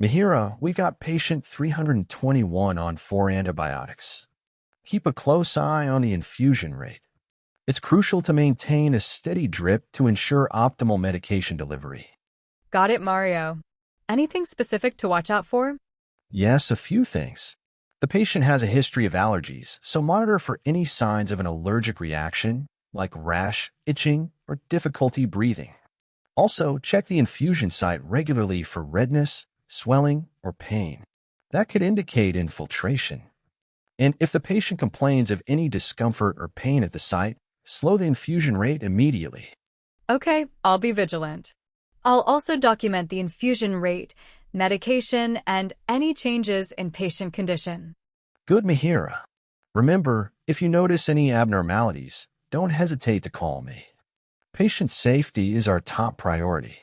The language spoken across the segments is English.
Mihira, we got patient 321 on 4 antibiotics. Keep a close eye on the infusion rate. It's crucial to maintain a steady drip to ensure optimal medication delivery. Got it, Mario. Anything specific to watch out for? Yes, a few things. The patient has a history of allergies, so monitor for any signs of an allergic reaction, like rash, itching, or difficulty breathing. Also, check the infusion site regularly for redness, swelling, or pain. That could indicate infiltration. And if the patient complains of any discomfort or pain at the site, slow the infusion rate immediately. Okay, I'll be vigilant. I'll also document the infusion rate, medication, and any changes in patient condition. Good, Mihira. Remember, if you notice any abnormalities, don't hesitate to call me. Patient safety is our top priority.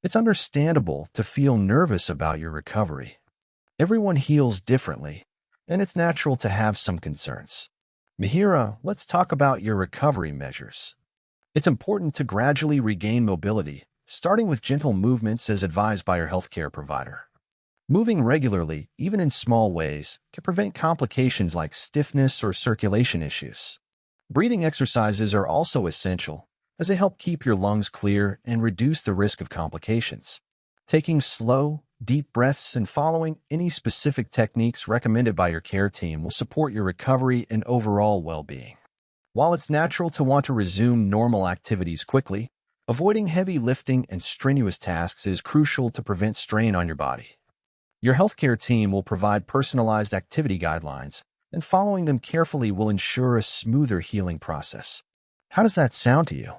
It's understandable to feel nervous about your recovery. Everyone heals differently, and it's natural to have some concerns. Mihira, let's talk about your recovery measures. It's important to gradually regain mobility, starting with gentle movements as advised by your healthcare provider. Moving regularly, even in small ways, can prevent complications like stiffness or circulation issues. Breathing exercises are also essential, as they help keep your lungs clear and reduce the risk of complications. Taking slow, deep breaths and following any specific techniques recommended by your care team will support your recovery and overall well-being. While it's natural to want to resume normal activities quickly, avoiding heavy lifting and strenuous tasks is crucial to prevent strain on your body. Your healthcare team will provide personalized activity guidelines, and following them carefully will ensure a smoother healing process. How does that sound to you?